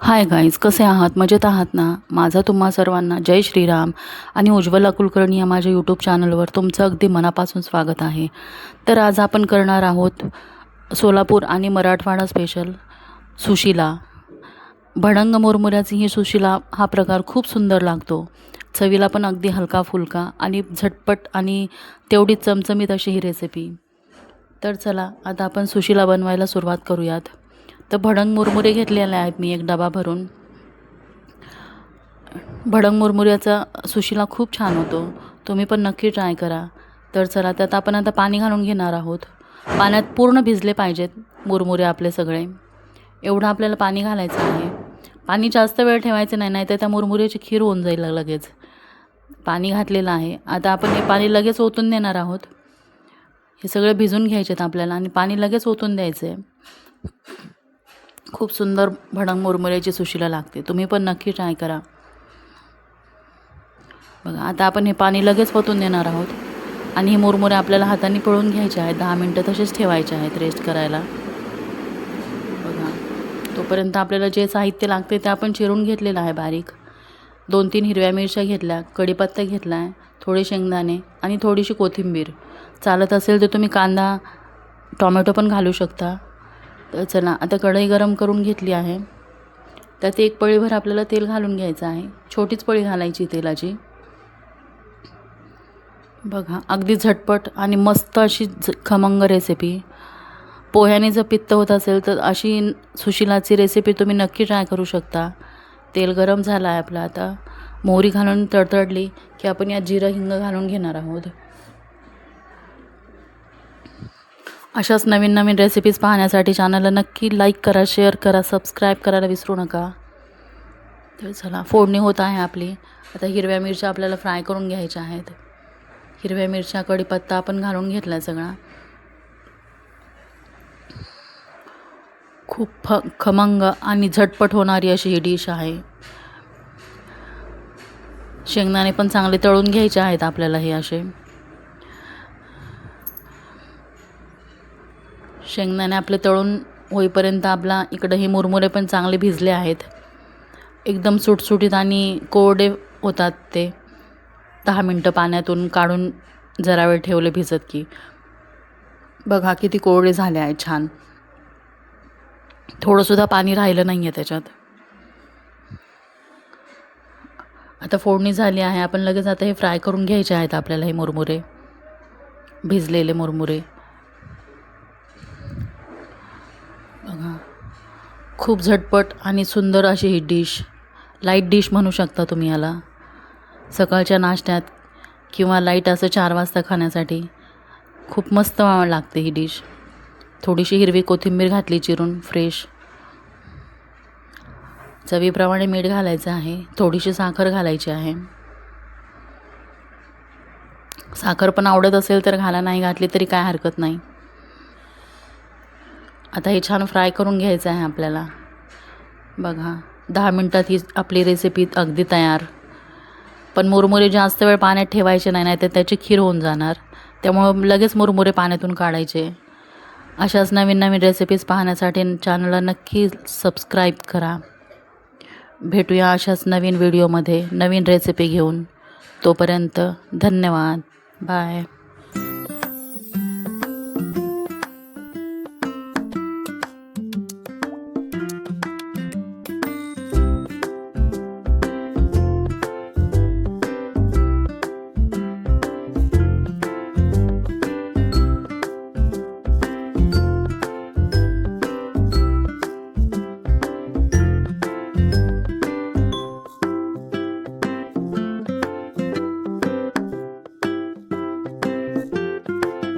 Hi guys, कसे आहात? मजेत आहात ना? माझा तुम्हा सर्वांना जय श्रीराम आणि उज्ज्वला कुलकर्णी या माझ्या यूट्यूब चॅनलवर तुमचं अगदी मनापासून स्वागत आहे. तर आज आपण करणार आहोत सोलापूर आणि मराठवाडा स्पेशल सुशिला. भडंग मुरमुऱ्याची ही सुशिला हा प्रकार खूप सुंदर लागतो. चवीला पण अगदी हलका फुलका आणि झटपट आणि तेवढीच चमचमीत अशी ही रेसिपी. तर चला आता आपण सुशिला बनवायला सुरुवात करूयात. तर भडंग मुरमुरे घेतलेले आहेत मी एक डबा भरून. भडंग मुरमुऱ्याचा सुशिला खूप छान होतो, तुम्ही पण नक्की ट्राय करा. तर चला त्यात आपण आता पाणी घालून घेणार आहोत. पाण्यात पूर्ण भिजले पाहिजेत मुरमुरे आपले सगळे, एवढं आपल्याला पाणी घालायचं आहे. पाणी जास्त वेळ ठेवायचं नाही, नाहीतर त्या मुरमुऱ्याची खीर होऊन जाईल लगेच. पाणी घातलेलं आहे. आता आपण हे पाणी लगेच ओतून देणार आहोत. हे सगळे भिजून घ्यायचे आपल्याला आणि पाणी लगेच ओतून द्यायचं आहे. खूप सुंदर भडंग मुरमुऱ्याची सुशिला लागते, तुम्ही पण नक्की ट्राय करा. बघा आता आपण हे पाणी लगेच ओतून देणार आहोत आणि हे मुरमुरे आपल्याला हाताने पिळून घ्यायचे आहेत. 10 मिनटं तसेच ठेवायचे आहेत रेस्ट करायला. बघा तोपर्यंत आपल्याला जे साहित्य लागते ते आपण चिरून घेतलेलं आहे बारीक. 2-3 हिरव्या मिरच्या घेतल्या, कढीपत्ता घेतला आहे, थोडे शेंगदाणे आणि थोडीशी कोथिंबीर. चालत असेल तर तुम्ही कांदा टोमॅटो पण घालू शकता. तर चला आता कढई गरम करून घेतली आहे. त्यात एक पळीभर आपल्याला तेल घालून घ्यायचं आहे. छोटीच पळी घालायची तेलाची. बघा अगदी झटपट आणि मस्त अशी खमंग रेसिपी. पोह्याने जर पित्त होत असेल तर अशी सुशिलाची रेसिपी तुम्ही नक्की ट्राय करू शकता. तेल गरम झालं आहे आपलं. आता मोहरी घालून तडतडली की आपण यात जिरं हिंग घालून घेणार आहोत. अशाच नवीन नवीन रेसिपीज पाहण्यासाठी चॅनलला नक्की लाईक करा, शेअर करा, सबस्क्राईब करायला विसरू नका. तर चला फोडणी होत आहे आपली. आता हिरव्या मिरच्या आपल्याला फ्राय करून घ्यायच्या आहेत. हिरव्या मिरच्या कढीपत्ता आपण घालून घेतला आहे सगळा. खूप खमंग आणि झटपट होणारी अशी ही डिश आहे. शेंगदाणे पण चांगले तळून घ्यायचे आहेत आपल्याला. हे असे शेंगदाणे आपले तळून होईपर्यंत आपला इकडं हे मुरमुरे पण चांगले भिजले आहेत. एकदम सुटसुटीत आणि कोरडे होतात ते. 10 मिनटं पाण्यातून काढून जरा वेळ ठेवले भिजत की बघा किती कोरडे झाले आहेत छान. थोडंसुद्धा पाणी राहिलं नाही आहे त्याच्यात. आता फोडणी झाली आहे. आपण लगेच आता हे फ्राय करून घ्यायचे आहेत आपल्याला हे मुरमुरे, भिजलेले मुरमुरे. बघा खूप झटपट आणि सुंदर अशी ही डिश, लाईट डिश म्हणू शकता तुम्ही याला. सकाळच्या नाश्त्यात किंवा लाईट असं 4 वाजता खाण्यासाठी खूप मस्त लागते ही डिश. थोडीशी हिरवी कोथिंबीर घातली चिरून फ्रेश. चवीप्रमाणे मीठ घालायचं आहे. थोडीशी साखर घालायची आहे. साखर पण आवडत असेल तर घाला, नाही घातली तरी काय हरकत नाही. आता हे छान फ्राय करून घ्यायचं आहे आपल्याला. बघा 10 मिनटात ही आपली रेसिपी अगदी तयार. पण मुरमुरे जास्त वेळ पाण्यात ठेवायचे नाही, नाहीतर त्याची खीर होऊन जाणार. त्यामुळं लगेच मुरमुरे पाण्यातून काढायचे. अशाच नवीन नवीन रेसिपीज पाहण्यासाठी चॅनलला नक्की सबस्क्राईब करा. भेटूया अशाच नवीन व्हिडिओमध्ये नवीन रेसिपी घेऊन. तोपर्यंत धन्यवाद. बाय.